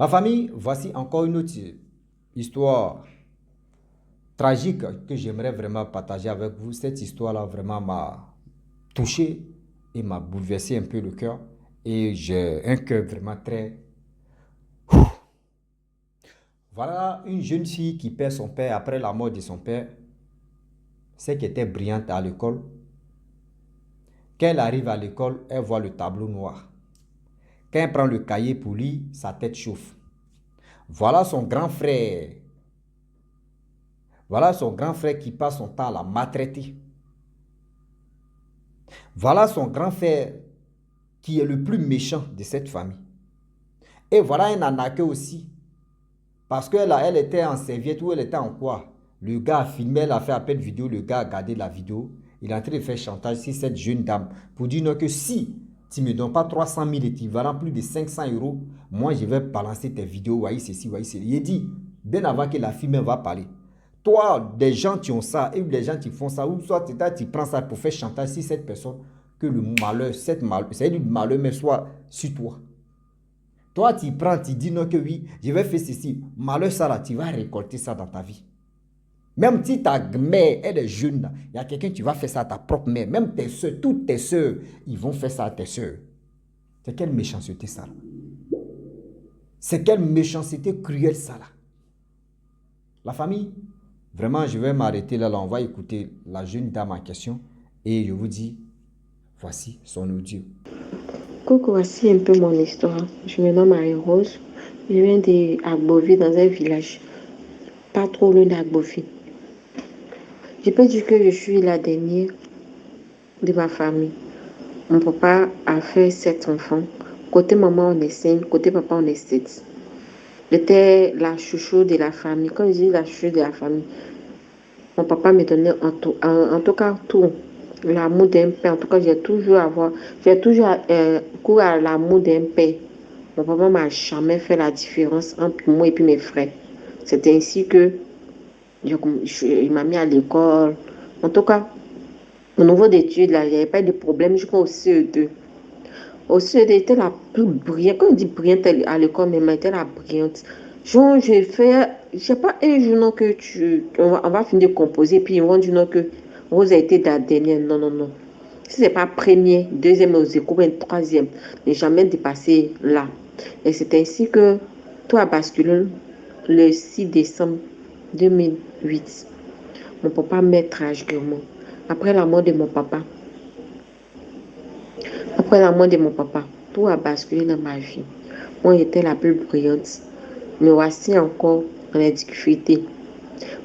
Ma famille, voici encore une autre histoire tragique que j'aimerais vraiment partager avec vous. Cette histoire-là vraiment m'a touché et m'a bouleversé un peu le cœur. Et j'ai un cœur vraiment très... Voilà une jeune fille qui perd son père après la mort de son père. C'est qu'elle était brillante à l'école. Quand elle arrive à l'école, elle voit le tableau noir. Quand elle prend le cahier pour lire, sa tête chauffe. Voilà son grand frère. Voilà son grand frère qui passe son temps à la maltraiter. Voilà son grand frère qui est le plus méchant de cette famille. Et voilà un arnaqueur aussi. Parce qu'elle était en serviette ou elle était en quoi? Le gars a filmé, elle a fait appel vidéo, le gars a gardé la vidéo. Il est en train de faire chantage sur cette jeune dame pour dire non que si tu ne me donnes pas 300 000 équivalent, plus de 500 euros, moi je vais balancer tes vidéos, voyez ceci, voyez ceci. Il dit, bien avant que la fille même va parler. Toi, des gens qui ont ça, et des gens qui font ça, ou soit tu prends ça pour faire chantage sur cette personne, que le malheur, c'est du malheur, mais soit sur toi. Toi, tu prends, tu dis non que oui, je vais faire ceci. Malheur, ça là, tu vas récolter ça dans ta vie. Même si ta mère, elle est jeune, il y a quelqu'un qui va faire ça à ta propre mère. Même tes soeurs, toutes tes soeurs, ils vont faire ça à tes soeurs. C'est quelle méchanceté ça là? C'est quelle méchanceté cruelle ça là? La famille, vraiment, je vais m'arrêter là, on va écouter la jeune dame en question et je vous dis, voici son audio. Coucou, voici un peu mon histoire. Je me nomme Marie-Rose. Je viens d'Agbovi, dans un village pas trop loin d'Agbovi. Je peux dire que je suis la dernière de ma famille. Mon papa a fait 7 enfants. Côté maman, on est 5. Côté papa, on est 7. J'étais la chouchou de la famille. Quand je dis la chouchou de la famille, mon papa me donnait en tout cas tout. L'amour d'un père. En tout cas, j'ai toujours couru à l'amour d'un père. Mon papa m'a jamais fait la différence entre moi et puis mes frères. C'est ainsi que il m'a mis à l'école. En tout cas, au niveau d'études, là, il n'y avait pas de problème jusqu'au CE2. Au CE2, j'étais la plus brillante. Quand on dit brillante à l'école, mais j'étais la brillante. Genre, j'ai fait, je sais pas, un jour non, que on va finir de composer, puis ils vont dire non, que Rose a été la dernière. Non, non, non. Si c'est pas premier, deuxième aux échos, ben troisième, n'est jamais dépassé là. Et c'est ainsi que tout a basculé le 6 décembre 2008. Mon papa meurt tragiquement. Après la mort de mon papa, après la mort de mon papa, tout a basculé dans ma vie. Moi, j'étais la plus brillante. Mais voici encore dans les difficultés.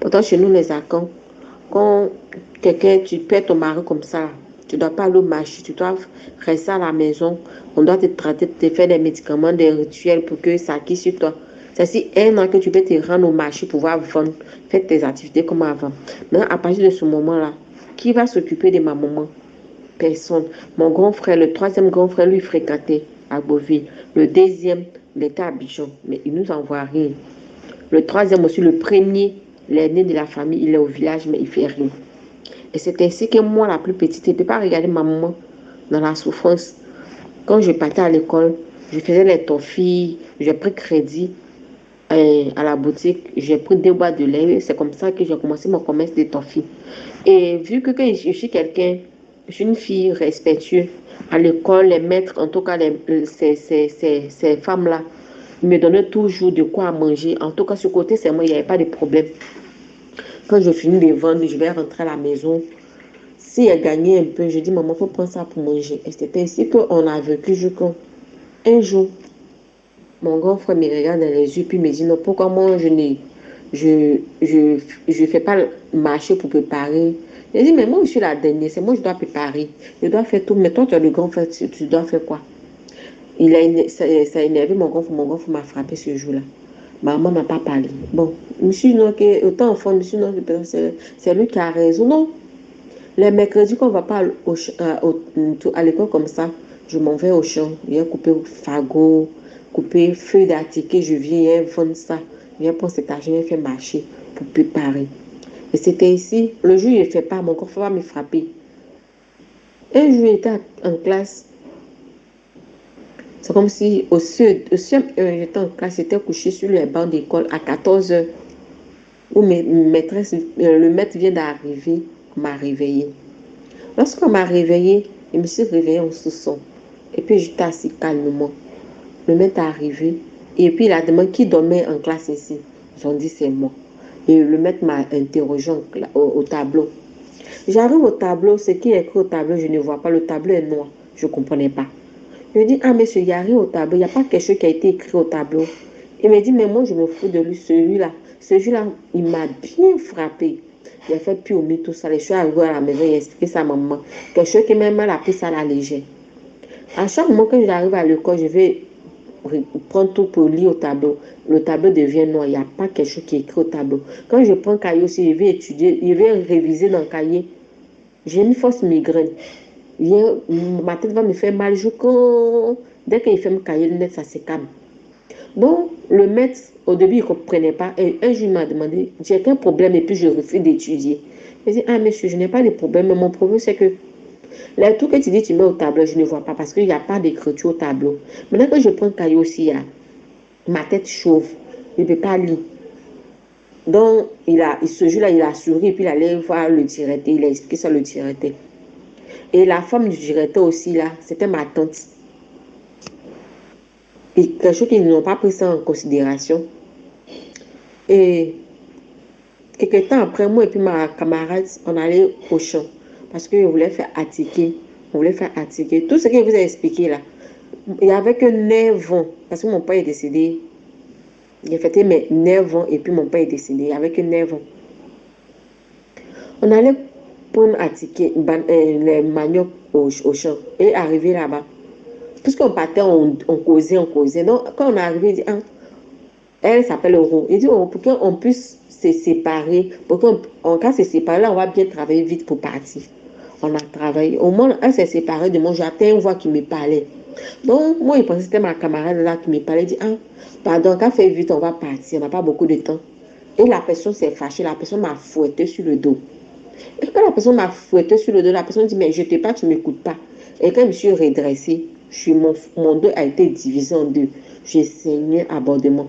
Pourtant, chez nous, les Akans, quand tu perds ton mari comme ça, tu ne dois pas aller au marché, tu dois rester à la maison. On doit te traiter, te faire des médicaments, des rituels pour que ça quitte sur toi. C'est si un an que tu peux te rendre au marché pour pouvoir vendre, faire tes activités comme avant. Maintenant, à partir de ce moment-là, qui va s'occuper de ma maman? Personne. Mon grand frère, le troisième grand frère, lui fréquentait à Beauville. Le deuxième, il était à Bichon, mais il nous envoie rien. Le troisième aussi, le premier, l'aîné de la famille, il est au village, mais il fait rien. Et c'est ainsi que moi, la plus petite, je ne peux pas regarder ma maman dans la souffrance. Quand je partais à l'école, je faisais les toffees, j'ai pris crédit à la boutique, j'ai pris 2 boîtes de lait. C'est comme ça que j'ai commencé mon commerce de toffees. Et vu que quand je suis quelqu'un, je suis une fille respectueuse, à l'école, les maîtres, en tout cas ces femmes-là, me donnaient toujours de quoi manger. En tout cas, ce côté, c'est moi, il n'y avait pas de problème. Quand je finis de vendre, je vais rentrer à la maison. Si elle gagnait un peu, je dis, maman, il faut prendre ça pour manger. Et c'était ainsi qu'on a vécu jusqu'à un jour. Mon grand frère me regarde dans les yeux, puis me dit, non, pourquoi moi, je fais pas marcher pour préparer. Je dis, mais moi, je suis la dernière, c'est moi, je dois préparer. Je dois faire tout, mais toi, tu es le grand frère, tu dois faire quoi? Ça a énervé mon grand frère m'a frappé ce jour-là. Maman m'a pas parlé. Bon, monsieur, non, autant enfant, monsieur, non, c'est lui qui a raison. Non, les mercredis qu'on va pas à l'école comme ça, je m'en vais au champ. Je viens couper fagot, couper feuilles d'artiquer, je viens vendre ça. Je viens prendre cet argent, je viens faire marcher pour préparer. Et c'était ici, le jour où il ne fait pas, mon grand frère va me frapper. Un jour, il était en classe. C'est comme si j'étais en classe, j'étais couché sur les bancs d'école à 14 heures, où le maître vient d'arriver, m'a réveillé. Lorsqu'on m'a réveillé, je me suis réveillée en sous-son. Et puis j'étais assis calmement. Le maître est arrivé. Et puis il a demandé qui dormait en classe ici. J'en dis c'est moi. Et le maître m'a interrogé au tableau. J'arrive au tableau, ce qui est écrit au tableau, je ne vois pas. Le tableau est noir. Je ne comprenais pas. Je lui dis, ah monsieur, il n'y a rien au tableau. Il n'y a pas quelque chose qui a été écrit au tableau. Il me dit, mais moi je me fous de lui, celui-là. Celui-là, il m'a bien frappé. Il a fait piomer tout ça. Je suis arrivée à la maison, il a expliqué ça à maman. Quelque chose qui m'a mal appris ça à la légère. À chaque moment que j'arrive à l'école, je vais prendre tout pour lire au tableau. Le tableau devient noir. Il n'y a pas quelque chose qui est écrit au tableau. Quand je prends le cahier aussi, je vais étudier, je vais réviser dans le cahier. J'ai une fausse migraine. Ma tête va me faire mal. Dès qu'il fait mon cahier, le net, ça se calme. Donc, le maître, au début, il ne comprenait pas. Et un jour, il m'a demandé, j'ai qu'un problème et puis je refuse d'étudier. Je dit, ah monsieur, je n'ai pas de problème, mais mon problème, c'est que tout que tu dis, tu mets au tableau, je ne vois pas parce qu'il n'y a pas d'écriture au tableau. Maintenant que je prends le cahier aussi, ma tête chauffe. Je ne peux pas lire. Donc, ce jour-là, il a souri et puis il allait voir le directeur. Il a expliqué ça le directeur. Et la femme du directeur aussi, là, c'était ma tante. Et quelque chose qu'ils n'ont pas pris ça en considération. Et quelques temps après, moi et puis ma camarade, on allait au champ. Parce qu'on voulait faire attiquer. On voulait faire attiquer. Tout ce que je vous ai expliqué là. Il n'y avait que 9 ans. Parce que mon père est décédé. J'ai fêté mes 9 ans et puis mon père est décédé. Il n'y avait que 9 ans. On allait prendre attiquer les maniocs au champ. Et arriver là-bas. Puisqu'on partait, on causait, on causait. Donc, quand on est arrivé, il dit, ah, elle s'appelle Euro. Il dit, oh, pour qu'on puisse se séparer, pour qu'en cas de se séparer, là, on va bien travailler vite pour partir. On a travaillé. Au moins, elle s'est séparée de moi. J'attends une voix qui me parlait. Donc, moi, il pensait que c'était ma camarade là qui me parlait. Il dit, ah, pardon, quand fait vite, on va partir. On n'a pas beaucoup de temps. Et la personne s'est fâchée. La personne m'a fouetté sur le dos. Et quand la personne m'a fouetté sur le dos, la personne dit, mais je ne t'ai pas, tu ne m'écoutes pas. Et quand je me suis redressée, mon dos a été divisé en deux. J'ai saigné abondamment.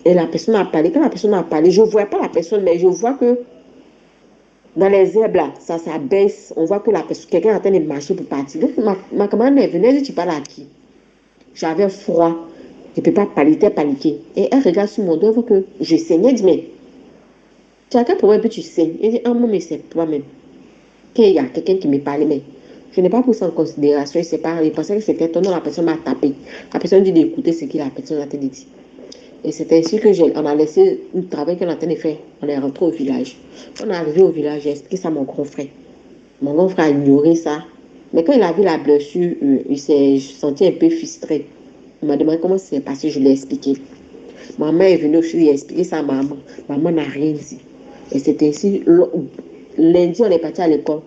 Et la personne a parlé. Quand la personne a parlé, je ne vois pas la personne, mais je vois que dans les herbes là, ça s'abaisse. On voit que quelqu'un est en train de marcher pour partir. Donc ma camarade est venue, elle dit, tu parles à qui? J'avais froid. Je ne peux pas parler, t'es paniquée. Et elle regarde sur mon dos, elle voit que je saignais. Elle dit, mais tu as quel problème, puis tu saignes? Elle dit, ah non, mais c'est toi-même. Qu'il y a quelqu'un qui me parlait, mais je n'ai pas pris ça en considération. Je pensais que c'était ton nom, la personne m'a tapé. La personne dit d'écouter ce que la personne a dit. Et c'est ainsi que on a laissé le travail qu'on a en train de faire. On est rentré au village. On est arrivé au village, j'ai expliqué ça à mon grand frère. Mon grand frère a ignoré ça. Mais quand il a vu la blessure, il s'est senti un peu frustré. Il m'a demandé comment c'est passé, je l'ai expliqué. Maman est venue aussi, il a expliqué ça à maman. Maman n'a rien dit. Et c'est ainsi, lundi, on est parti à l'école.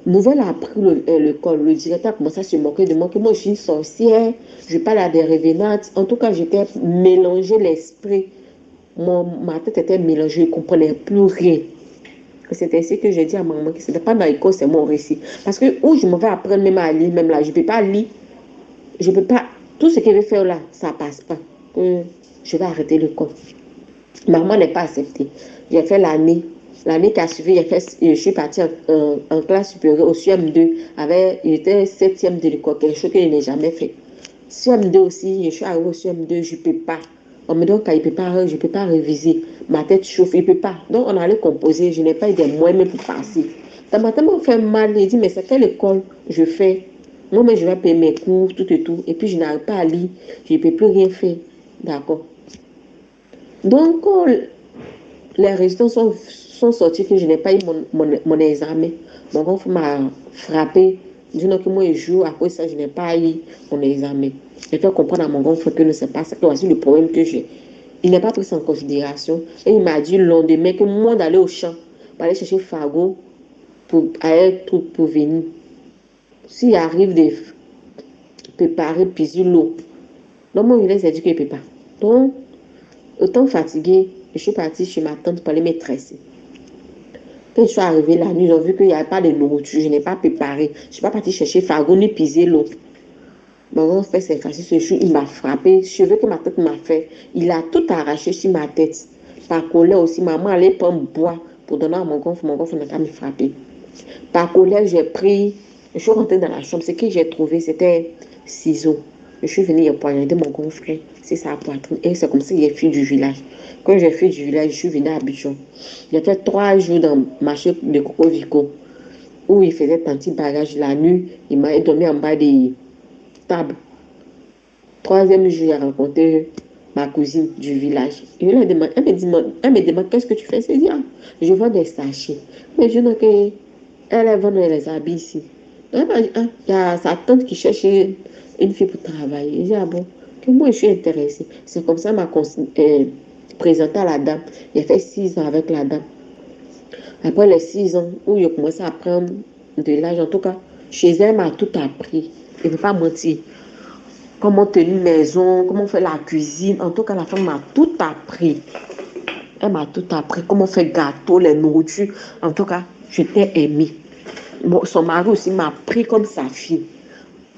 Nouvelle a appris l'école. Le directeur a commencé à se moquer de moi, que moi je suis une sorcière, je parle à des revenantes. En tout cas, j'étais mélangé l'esprit. Ma tête était mélangée, je ne comprenais plus rien. C'est ainsi que j'ai dit à maman que ce n'était pas dans l'école, c'est mon récit. Parce que où je me vais apprendre même à lire, même là, je ne peux pas lire. Je ne peux pas. Tout ce que je vais faire là, ça ne passe pas. Je vais arrêter l'école. Maman n'est pas acceptée. J'ai fait l'année. L'année qui a suivi, je suis partie en classe supérieure au CM2. J'étais 7e de l'école, quelque chose que je n'ai jamais fait. CM2 aussi, je suis arrivée au CM2, je ne peux pas. On me dit qu'il je ne peux pas réviser. Ma tête chauffe, il ne peut pas. Donc, on allait composer. Je n'ai pas eu des moyens pour passer. Ça m'a tellement fait mal. Il dit, mais c'est quelle école je fais? Moi-même, je vais payer mes cours, tout et tout. Et puis, je n'arrive pas à lire. Je ne peux plus rien faire. D'accord. Donc, quand les résultats sont sortis que je n'ai pas eu mon examen, mon grand frère m'a frappé. Disant que moi, je joue, à cause de ça, je n'ai pas eu mon examen. J'ai fait comprendre à mon grand frère que ne c'est pas ça, que voici le problème que j'ai. Il n'a pas pris ça en considération. Et il m'a dit le lendemain que moi, d'aller au champ, pour aller chercher Fago, pour venir. S'il arrive de préparer, puis l'eau. Donc, moi, il a dit qu'il ne peut pas. Donc, autant fatiguée, je suis partie chez ma tante pour aller me tresser. Quand je suis arrivée la nuit, ils ont vu qu'il n'y avait pas de nourriture. Je n'ai pas préparé. Je ne suis pas partie chercher Fago ni piser l'eau. Mon grand frère s'est fâché ce jour, il m'a frappé. Cheveux que ma tête m'a fait, il a tout arraché sur ma tête. Par colère aussi, maman allait prendre bois pour donner à mon grand frère n'a qu'à me frapper. Par colère, je suis rentrée dans la chambre. Ce que j'ai trouvé, c'était ciseaux. Je suis venue poignarder mon grand frère. C'est sa poitrine. Et c'est comme ça que j'ai fui du village. Quand j'ai fui du village, je suis venue à Abidjan. J'ai fait 3 jours dans le marché de Coco Vico, où il faisait un petit bagage la nuit. Il m'a dormi en bas des tables. Troisième jour, j'ai rencontré ma cousine du village. Et elle me demande qu'est-ce que tu fais? C'est dire, je vends des sachets. Mais je dis que elle vend les habits ici. Elle m'a dit, ah, il y a sa tante qui cherche une fille pour travailler. J'ai dit, ah bon, que moi je suis intéressée. C'est comme ça m'a présenté à la dame. J'ai fait 6 ans avec la dame. Après les 6 ans, où j'ai commencé à prendre de l'âge, en tout cas, chez elle, m'a tout appris. Je ne veux pas mentir. Comment tenir une maison, comment faire la cuisine. En tout cas, la femme m'a tout appris. Elle m'a tout appris. Comment faire gâteau, les nourritures. En tout cas, je t'ai aimé. Bon, son mari aussi m'a pris comme sa fille.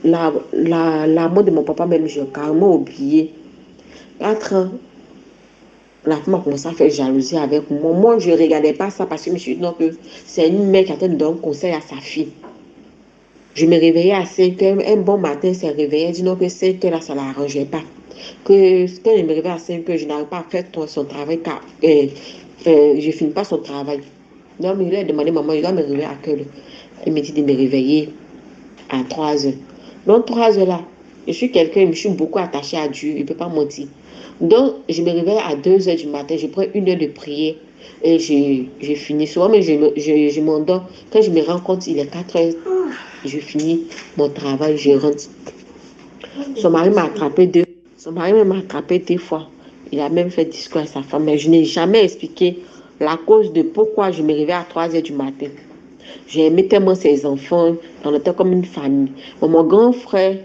L'amour de mon papa, même, j'ai carrément oublié. 4 ans, la femme a commencé à faire jalousie avec moi. Moi, je ne regardais pas ça parce que je me suis dit non, que c'est une mère qui a donné un conseil à sa fille. Je me réveillais à 5 heures. Un bon matin, elle s'est réveillée. Elle dit non, que 5 heures, là, ça ne l'arrangeait pas. Que quand je me réveille à 5 heures, je n'arrive pas à faire son travail car je ne finis pas son travail. Donc, je lui ai demandé, maman, je dois me réveiller à quelle heure? Elle me dit de me réveiller à 3 heures. Donc, 3 heures là, je suis quelqu'un, je suis beaucoup attachée à Dieu, il ne peut pas mentir. Donc, je me réveille à 2 heures du matin, je prends 1 heure de prière et je finis. Souvent, mais je m'endors. Quand je me rends compte, il est 4 heures, je finis mon travail, je rentre. Son mari m'a attrapé Son mari m'a attrapé 2 fois. Il a même fait discours à sa femme, mais je n'ai jamais expliqué la cause de pourquoi je me réveille à 3 heures du matin. J'ai aimé tellement ses enfants, on était comme une famille. Bon, mon grand frère,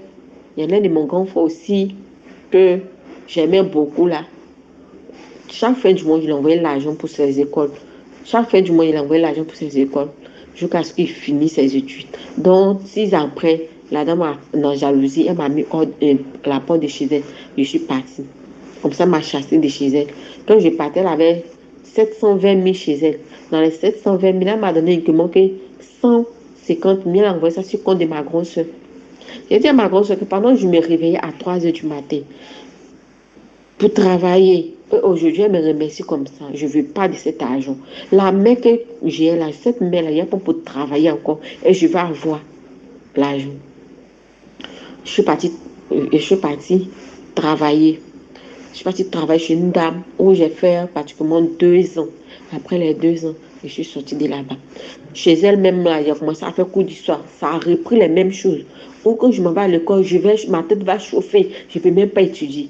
il y en a un de mon grand frère aussi que j'aimais beaucoup là. Chaque fin du mois, il envoyait l'argent pour ses écoles. Chaque fin du mois, il envoyait l'argent pour ses écoles jusqu'à ce qu'il finisse ses études. Donc, 6 ans après, la dame a, dans la jalousie, elle m'a mis la porte de chez elle. Je suis partie. Comme ça, elle m'a chassée de chez elle. Quand je partais, elle avait 720 000 chez elle. Dans les 720 000, elle m'a donné uniquement que 150 000. Elle a envoyé ça sur le compte de ma grande soeur. J'ai dit à ma grande soeur que pendant que je me réveillais à 3 heures du matin pour travailler, aujourd'hui, elle me remercie comme ça. Je ne veux pas de cet argent. La main que j'ai là, cette main-là, il y a pas pour travailler encore. Et je vais avoir l'argent. Je suis partie travailler. Je suis partie travailler chez une dame où j'ai fait pratiquement 2 ans. Après les 2 ans, je suis sortie de là-bas. Chez elle-même, là, il a commencé à faire cours d'histoire. Ça a repris les mêmes choses. Ou quand je m'en vais à l'école, ma tête va chauffer. Je ne peux même pas étudier.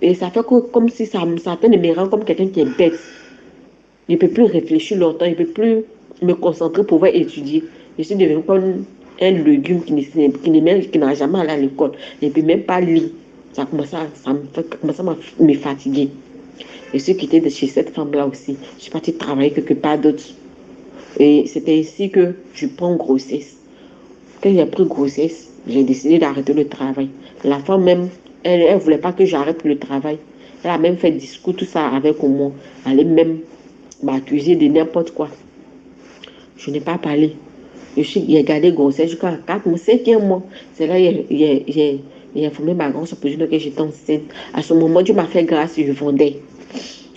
Et ça fait comme si ça me rend comme quelqu'un qui est bête. Je ne peux plus réfléchir longtemps. Je ne peux plus me concentrer pour pouvoir étudier. Je suis devenue comme un légume qui n'a jamais allé à l'école. Je ne peux même pas lire. Ça commence à me fatiguer. Je suis quittée de chez cette femme-là aussi. Je suis partie travailler quelque part d'autre. Et c'était ici que je prends grossesse. Quand j'ai pris grossesse, j'ai décidé d'arrêter le travail. La femme même, elle ne voulait pas que j'arrête le travail. Elle a même fait discours, tout ça avec moi. Elle allait même m'accuser de n'importe quoi. Je n'ai pas parlé. J'ai gardé grossesse jusqu'à 4 mois, 5e mois. C'est là que j'ai informé ma grand-soeur pour dire que j'étais enceinte. À ce moment, Dieu m'a fait grâce, je vendais.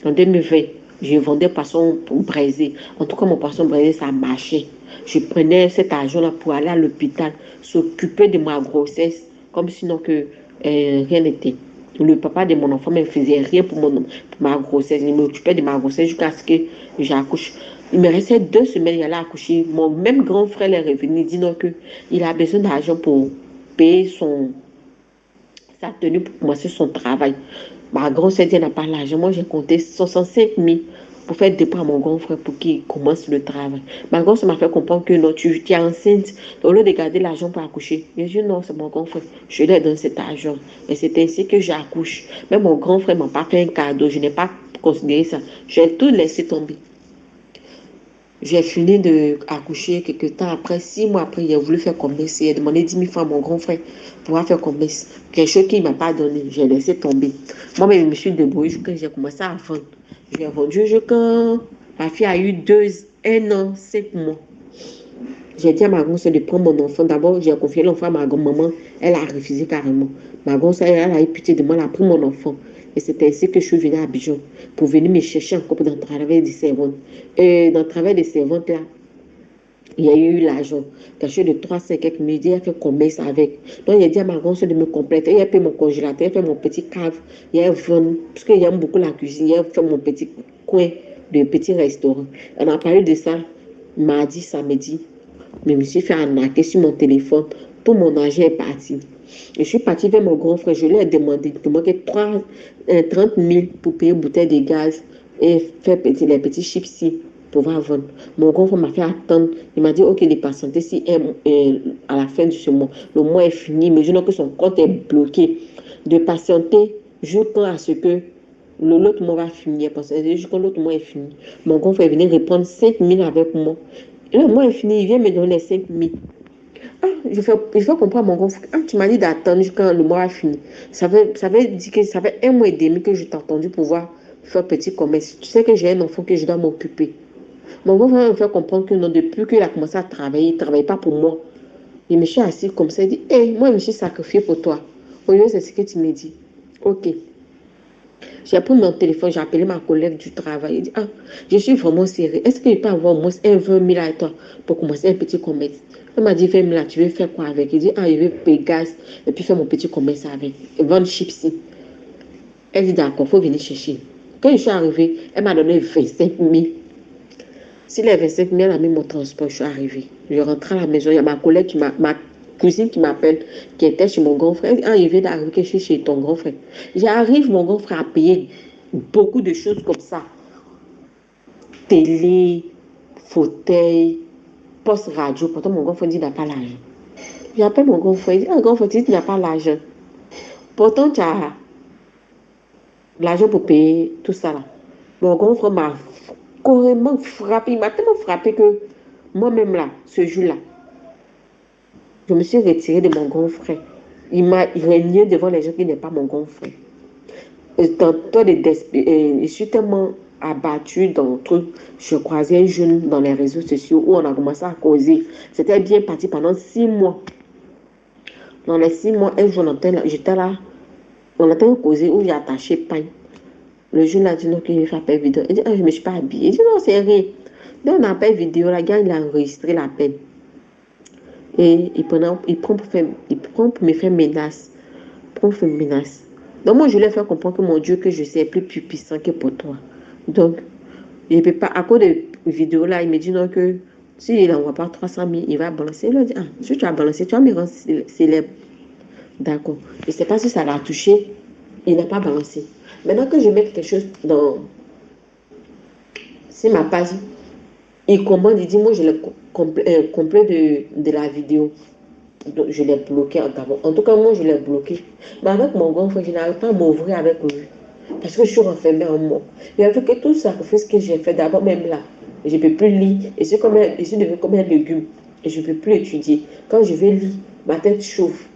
En 2020, je vendais poisson braisé. En tout cas, mon poisson braisé, ça marchait. Je prenais cet argent-là pour aller à l'hôpital, s'occuper de ma grossesse, comme sinon que rien n'était. Le papa de mon enfant ne faisait rien pour ma grossesse. Il m'occupait de ma grossesse jusqu'à ce que j'accouche. Il me restait 2 semaines, il allait accoucher. Mon même grand frère est revenu, il dit non qu'il a besoin d'argent pour payer sa tenue pour commencer son travail. Ma grande sœur n'a pas l'argent. Moi, j'ai compté 65 000 pour faire dépôt à mon grand frère pour qu'il commence le travail. Ma grande sœur m'a fait comprendre que non, tu es enceinte. Au lieu de garder l'argent pour accoucher, j'ai dit non, c'est mon grand frère. Je lui ai donné cet argent. Et c'est ainsi que j'accouche. Mais mon grand frère ne m'a pas fait un cadeau. Je n'ai pas considéré ça. J'ai tout laissé tomber. J'ai fini d'accoucher quelques temps après, 6 mois après, il a voulu faire commerce. Il a demandé 10 000 francs à mon grand frère pour pouvoir faire commerce. Quelque chose qu'il ne m'a pas donné. J'ai laissé tomber. Moi-même, je me suis débrouillée quand j'ai commencé à vendre. J'ai vendu quand ma fille a eu 1 an, 5 mois. J'ai dit à ma grand-soeur de prendre mon enfant. D'abord, j'ai confié l'enfant à ma grand-maman. Elle a refusé carrément. Ma grand-soeur, elle a eu pitié de moi, elle a pris mon enfant. Et c'est ainsi que je suis venue à Abidjan pour venir me chercher encore dans le travail des servantes. Et dans le travail des servantes, là, il y a eu l'argent. Quelque chose de 300 quelques minutes. Il a fait commerce avec. Donc, il a dit à ma grand-soeur de me compléter. Il a fait mon congélateur, il a fait mon petit cave. Il a vendu, parce qu'il aime beaucoup la cuisine, il a fait mon petit coin de petit restaurant. On a parlé de ça mardi, samedi. Mais je me suis fait arnaquer sur mon téléphone. Tout mon argent est parti. Je suis partie vers mon grand frère. Je lui ai demandé de manquer 30 000 pour payer une bouteille de gaz et faire les petits chips pour pouvoir vendre. Mon grand frère m'a fait attendre. Il m'a dit, OK, de patienter si à la fin de ce mois. Le mois est fini, mais je vois que son compte est bloqué. De patienter jusqu'à ce que l'autre mois va finir. Parce que jusqu'à l'autre mois est fini. Mon grand frère est venu répondre 5 000 avec moi. Et le mois est fini, il vient me donner les 5 000. Ah, je fais comprendre à mon grand frère. Ah, tu m'as dit d'attendre jusqu'à le mois a fini. Ça veut dire que ça fait 1 mois et demi que je t'ai entendu pouvoir faire petit commerce. Tu sais que j'ai un enfant que je dois m'occuper. Mon grand frère me fait comprendre que non, depuis qu'il a commencé à travailler, il ne travaille pas pour moi. Je me suis assis comme ça, il dit, hé, moi je me suis sacrifié pour toi. Au lieu, c'est ce que tu me dis. OK. J'ai pris mon téléphone, j'ai appelé ma collègue du travail. Il dit, ah, je suis vraiment sérieux. Est-ce que je peux avoir au moins un 20 000 à toi pour commencer un petit commerce? Elle m'a dit, 20 000 là, tu veux faire quoi avec? Il dit, ah, je veux payer gaz et puis faire mon petit commerce avec. Et vendre chips. Elle dit, d'accord, il faut venir chercher. Quand je suis arrivée, elle m'a donné 25 000. Si les 25 000, elle a mis mon transport, je suis arrivée. Je rentre à la maison, il y a ma collègue ma cousine qui m'appelle, qui était chez mon grand frère. Elle dit, ah, il vient d'arriver que je suis chez ton grand frère. J'arrive, mon grand frère a payé beaucoup de choses comme ça. Télé, fauteuil, poste radio. Pourtant, mon grand frère dit qu'il n'a pas l'argent. J'appelle mon grand frère, il dit, ah, grand frère, tu dis qu'il n'a pas l'argent. Pourtant, tu as l'argent pour payer tout ça là. Mon grand frère m'a carrément frappé. Il m'a tellement frappé que moi-même là, ce jour-là, je me suis retirée de mon grand frère. Il m'a régné devant les gens qui n'est pas mon grand frère. Je suis tellement abattue dans le truc. Je croisais un jeune dans les réseaux sociaux où on a commencé à causer. C'était bien parti pendant 6 mois. Dans les 6 mois, un jour, j'étais là. On a causé où j'ai attaché pain. Le jeune a dit non, qu'il fait appel vidéo. Il dit, ah, je ne me suis pas habillée. Il dit non, c'est rien. Donc, on a appel vidéo. La gars, il a enregistré l'appel. Et il prend pour me faire menace. Donc, moi, je lui ai fait comprendre que mon Dieu, que je sais, est plus puissant que pour toi. Donc, je ne peux pas, à cause de vidéo là, il me dit non, que s'il n'envoie pas 300 000, il va balancer. Il a dit, ah, si tu as balancé, tu vas me rendre célèbre. D'accord. Je ne sais pas si ça l'a touché. Il n'a pas balancé. Maintenant que je mets quelque chose sur ma page, il commande, il dit, moi, je l'ai complet de la vidéo. Donc, je l'ai bloqué en tout cas, moi, je l'ai bloqué. Mais avec mon grand frère, je n'arrive pas à m'ouvrir avec lui. Parce que je suis renfermée en moi. Et avec tout le sacrifice que j'ai fait, d'abord même là, je ne peux plus lire. Et je suis devenue comme un légume. Et je ne peux plus étudier. Quand je vais lire, ma tête chauffe.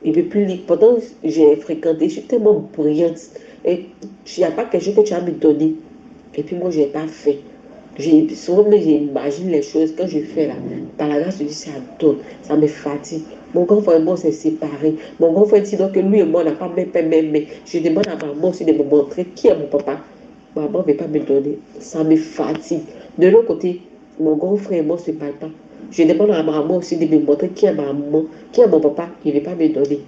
Je ne peux plus lire. Pourtant, j'ai fréquenté, je suis tellement brillante. Et il n'y a pas quelque chose que tu as me donné. Et puis moi, je n'ai pas fait. Souvent, j'imagine les choses quand je fais là. Par la grâce de Dieu, ça donne. Ça me fatigue. Mon grand frère et moi, s'est séparés. Mon grand frère dit donc que lui et moi, on n'a pas même. Je demande à maman aussi de me montrer qui est mon papa. Maman ne veut pas me donner. Ça me fatigue. De l'autre côté, mon grand frère et moi ne se parlent pas. Je demande à maman aussi de me montrer qui est ma maman, qui est mon papa. Il ne veut pas me donner.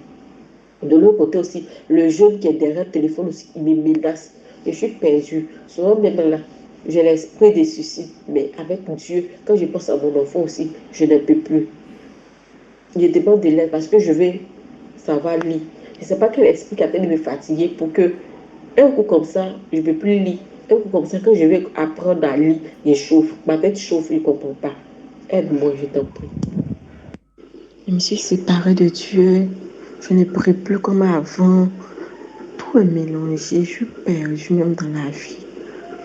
De l'autre côté aussi, le jeune qui est derrière le téléphone aussi, il me menace. Je suis perdue. Souvent, même là, j'ai l'esprit des suicides. Mais avec Dieu, quand je pense à mon enfant aussi, je ne peux plus. Je demande de l'aide parce que je vais savoir lire. Je ne sais pas quel esprit qui a de me fatiguer pour que, un coup comme ça, je ne peux plus lire. Un coup comme ça, quand je vais apprendre à lire, je chauffe. Ma tête chauffe, je ne comprends pas. Aide-moi, je t'en prie. Je me suis séparée de Dieu. Je ne pourrai plus comme avant. Tout est mélangé. Je suis perdue même dans la vie.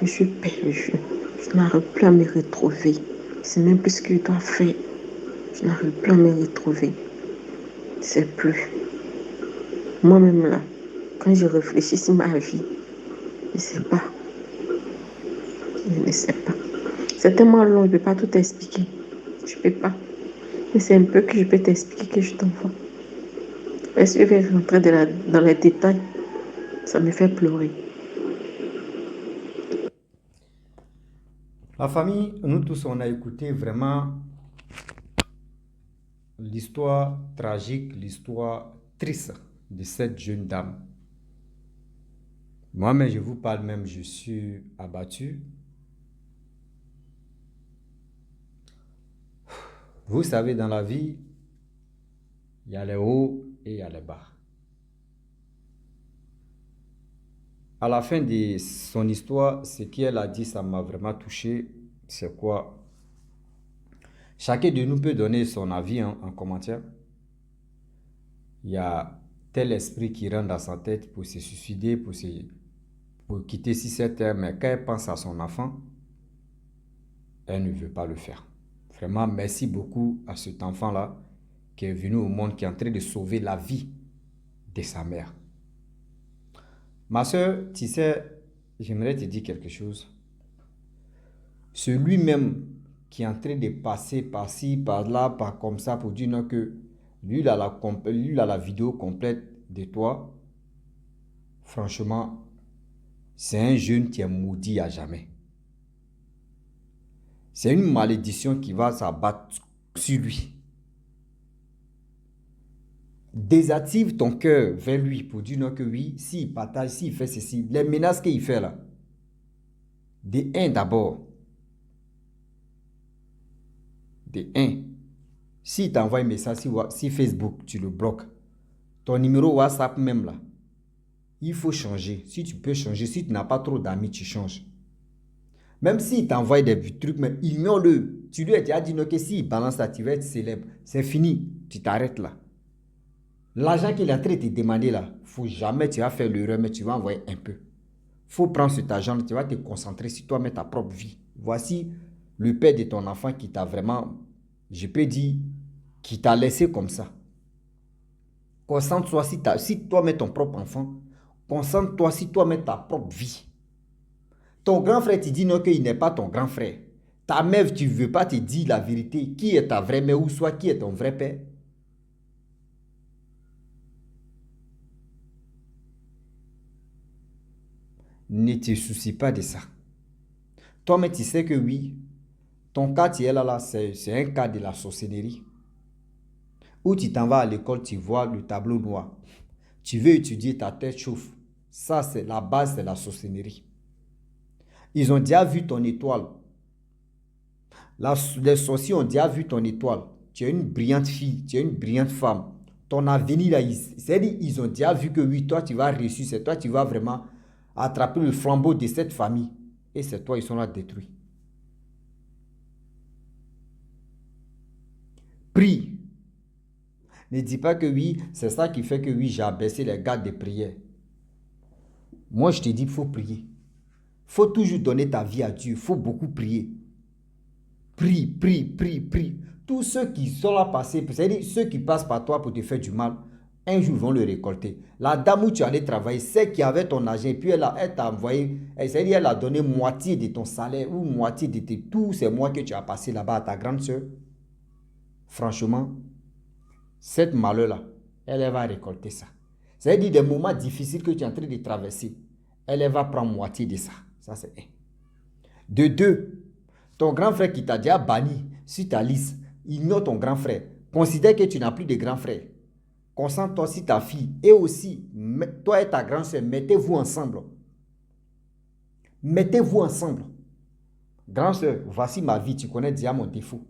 Je suis perdue. Je n'arrive plus à me retrouver. C'est même plus ce que je dois faire. Je n'arrive plus à me retrouver. C'est plus. Moi-même là, quand je réfléchis sur ma vie, je ne sais pas. Je ne sais pas. C'est tellement long, je ne peux pas tout expliquer. Je ne peux pas. Mais c'est un peu que je peux t'expliquer que je t'envoie. Est-ce que je vais rentrer dans les détails? Ça me fait pleurer. La famille, nous tous, on a écouté vraiment l'histoire tragique, l'histoire triste de cette jeune dame. Moi-même, je vous parle même, je suis abattu. Vous savez, dans la vie, il y a les hauts et il y a les bas. À la fin de son histoire, ce qu'elle a dit, ça m'a vraiment touché. C'est quoi? Chacun de nous peut donner son avis en commentaire. Il y a tel esprit qui rentre dans sa tête pour se suicider, pour quitter cette terre, mais quand elle pense à son enfant, elle ne veut pas le faire. Vraiment, merci beaucoup à cet enfant-là qui est venu au monde, qui est en train de sauver la vie de sa mère. Ma soeur, tu sais, j'aimerais te dire quelque chose. Celui-même qui est en train de passer par-ci, par-là, par comme ça, pour dire non que lui, il a la vidéo complète de toi. Franchement, c'est un jeune qui est maudit à jamais. C'est une malédiction qui va s'abattre sur lui. Désactive ton cœur vers lui pour dire non que oui, s'il partage, s'il fait ceci, les menaces qu'il fait là. De un d'abord. De un. S'il t'envoie un message sur Facebook, tu le bloques. Ton numéro WhatsApp même là. Il faut changer. Si tu peux changer, si tu n'as pas trop d'amis, tu changes. Même s'il t'envoie des trucs, mais ignore-le. Tu lui as déjà dit non que s'il balance ça, tu vas être célèbre. C'est fini. Tu t'arrêtes là. L'argent qu'il est en train de te demander là, faut jamais tu vas faire l'erreur, mais tu vas envoyer un peu. Faut prendre cet argent, tu vas te concentrer sur toi, mais ta propre vie. Voici le père de ton enfant qui t'a vraiment, je peux dire, qui t'a laissé comme ça. Concentre-toi si toi mets ton propre enfant, concentre-toi si toi mets ta propre vie. Ton grand frère te dit non qu'il n'est pas ton grand frère. Ta mère, tu ne veux pas te dire la vérité. Qui est ta vraie mère ou soit qui est ton vrai père? Ne te soucie pas de ça. Toi, mais tu sais que oui, ton cas, tu es là, c'est un cas de la sorcellerie. Où tu t'en vas à l'école, tu vois le tableau noir. Tu veux étudier, ta tête chauffe. Ça, c'est la base de la sorcellerie. Ils ont déjà vu ton étoile. Les sorciers ont déjà vu ton étoile. Tu es une brillante fille, tu es une brillante femme. Ton avenir, là, c'est-à-dire, ils ont déjà vu que oui, toi, tu vas réussir. C'est toi, tu vas vraiment attraper le flambeau de cette famille. Et c'est toi, ils sont là détruits. Prie. Ne dis pas que oui, c'est ça qui fait que oui, j'ai abaissé les gardes de prière. Moi, je te dis qu'il faut prier. Il faut toujours donner ta vie à Dieu. Il faut beaucoup prier. Prie, prie, prie, prie. Tous ceux qui sont là passés, c'est-à-dire ceux qui passent par toi pour te faire du mal, un jour ils vont le récolter. La dame où tu allais travailler, celle qui avait ton argent, puis elle t'a envoyé, c'est-à-dire elle a donné moitié de ton salaire ou moitié de tous ces mois que tu as passé là-bas à ta grande soeur. Franchement, cette malheur-là, elle va récolter ça. C'est-à-dire des moments difficiles que tu es en train de traverser, elle va prendre moitié de ça. Ça, c'est un. De deux, ton grand frère qui t'a déjà banni sur ta liste, ignore ton grand frère. Considère que tu n'as plus de grand frère. Concentre-toi sur ta fille. Et aussi, toi et ta grande soeur, mettez-vous ensemble. Mettez-vous ensemble. Grande soeur, voici ma vie, tu connais déjà mon défaut.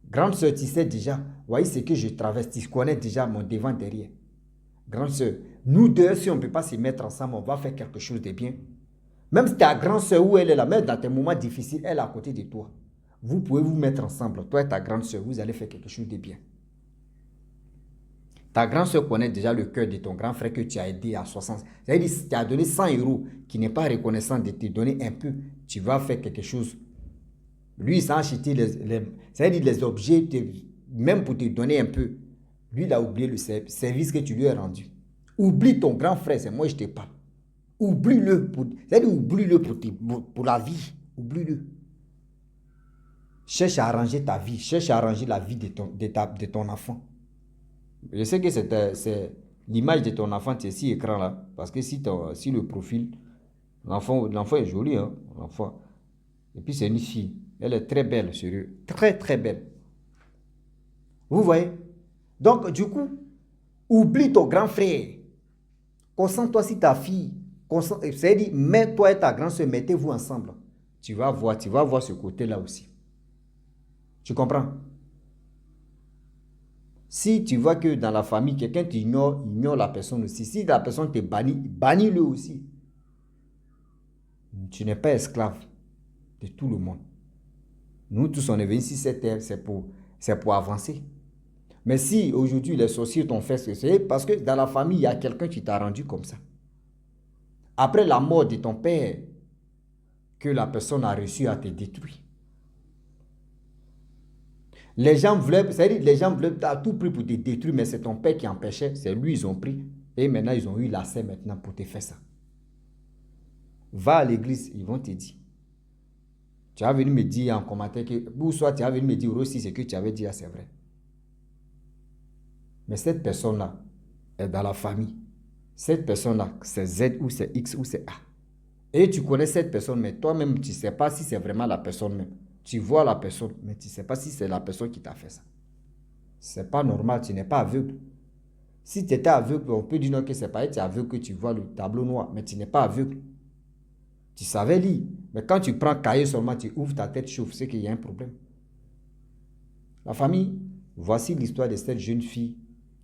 Grande soeur, tu sais déjà, voyez ce que je traverse, tu connais déjà mon devant derrière. Grande soeur, nous deux, si on ne peut pas se mettre ensemble, on va faire quelque chose de bien. Même si ta grande soeur, où elle est là, même dans tes moments difficiles, elle est à côté de toi. Vous pouvez vous mettre ensemble, toi et ta grande soeur, vous allez faire quelque chose de bien. Ta grande soeur connaît déjà le cœur de ton grand frère que tu as aidé à 60. C'est-à-dire que tu as donné 100 euros, qui n'est pas reconnaissant de te donner un peu, tu vas faire quelque chose Lui, il s'est acheté c'est-à-dire les objets, même pour te donner un peu. Lui, il a oublié le service que tu lui as rendu. Oublie ton grand frère, c'est moi je te parle. Oublie-le. C'est-à-dire oublie-le pour la vie. Oublie-le. Cherche à arranger ta vie. Cherche à arranger la vie de ton enfant. Je sais que c'est l'image de ton enfant, c'est si écran là. Parce que si le profil, l'enfant est joli, hein, l'enfant. Et puis c'est une fille. Elle est très belle, sérieux. Très, très belle. Vous voyez? Donc, du coup, oublie ton grand frère. Concentre-toi sur ta fille. C'est-à-dire, mets-toi et ta grande soeur, mettez-vous ensemble. Tu vas voir ce côté-là aussi. Tu comprends? Si tu vois que dans la famille, quelqu'un t'ignore, ignore la personne aussi. Si la personne te bannit, bannis-le aussi. Tu n'es pas esclave de tout le monde. Nous tous, on est venus ici cette terre, c'est pour avancer. Mais si aujourd'hui les sorciers t'ont fait ce que c'est, parce que dans la famille, il y a quelqu'un qui t'a rendu comme ça. Après la mort de ton père, que la personne a réussi à te détruire. Les gens voulaient, c'est-à-dire les gens voulaient à tout prix pour te détruire, mais c'est ton père qui empêchait, c'est lui, ils ont pris. Et maintenant, ils ont eu l'accès maintenant pour te faire ça. Va à l'église, ils vont te dire. Tu as venu me dire en commentaire que, ou soit tu as venu me dire aussi ce que tu avais dit, c'est vrai. Mais cette personne-là est dans la famille. Cette personne-là, c'est Z ou c'est X ou c'est A. Et tu connais cette personne, mais toi-même, tu ne sais pas si c'est vraiment la personne même. Tu vois la personne, mais tu ne sais pas si c'est la personne qui t'a fait ça. Ce n'est pas normal, tu n'es pas aveugle. Si tu étais aveugle, on peut dire non que ce n'est pas être aveugle que tu vois le tableau noir, mais tu n'es pas aveugle. Tu savais lire, mais quand tu prends cahier seulement, tu ouvres ta tête chauffe, c'est qu'il y a un problème. La famille, voici l'histoire de cette jeune fille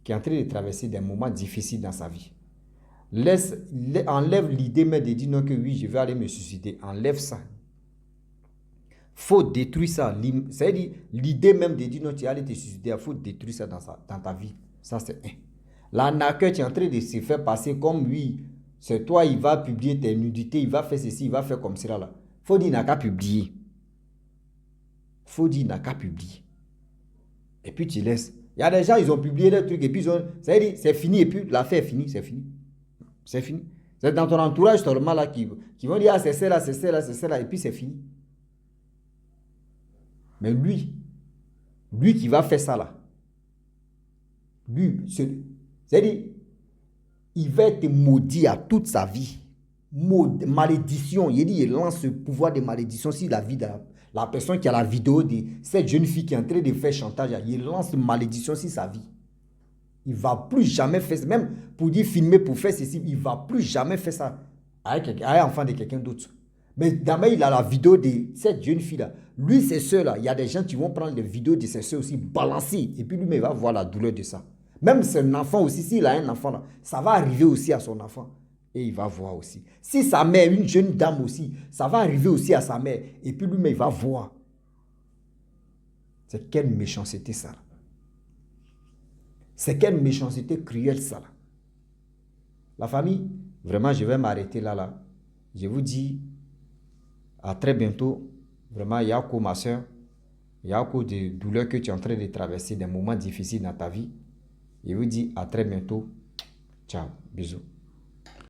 qui est en train de traverser des moments difficiles dans sa vie. Enlève l'idée même de dire non que oui, je vais aller me suicider. Enlève ça. Faut détruire ça. C'est-à-dire l'idée même de dire non, tu vas aller te suicider. Il faut détruire ça dans ta vie. Ça, c'est un. L'arnaqueur, tu es en train de se faire passer comme oui, c'est toi, il va publier tes nudités, il va faire ceci, il va faire comme cela. Faut dire, il n'a qu'à publier. Faut dire, il n'a qu'à publier. Et puis tu laisses. Il y a des gens, ils ont publié des trucs et puis c'est-à-dire, c'est fini et puis l'affaire est finie, c'est fini. C'est fini. C'est dans ton entourage seulement là qui vont dire, ah, c'est celle-là, c'est celle-là, c'est celle-là, et puis c'est fini. Mais lui qui va faire ça là, c'est-à-dire, il va être maudit à toute sa vie. Malédiction, il lance ce pouvoir de malédiction sur la vie de la personne qui a la vidéo de cette jeune fille qui est en train de faire chantage. Il lance une malédiction sur sa vie. Il ne va plus jamais faire ça. Même pour dire filmer, pour faire ceci, il ne va plus jamais faire ça avec un enfant de quelqu'un d'autre. Mais d'abord, il a la vidéo de cette jeune fille-là. Lui, ses soeurs-là, il y a des gens qui vont prendre les vidéos de ses soeurs aussi, balancer. Et puis lui, il va voir la douleur de ça. Même son enfant aussi, s'il a un enfant là, ça va arriver aussi à son enfant. Et il va voir aussi. Si sa mère, une jeune dame aussi, ça va arriver aussi à sa mère. Et puis lui, il va voir. C'est quelle méchanceté ça là. C'est quelle méchanceté cruelle ça là. La famille, vraiment, je vais m'arrêter là. Je vous dis à très bientôt. Vraiment, Yako, ma soeur, Yako, des douleurs que tu es en train de traverser, des moments difficiles dans ta vie. Je vous dis à très bientôt. Ciao, bisous.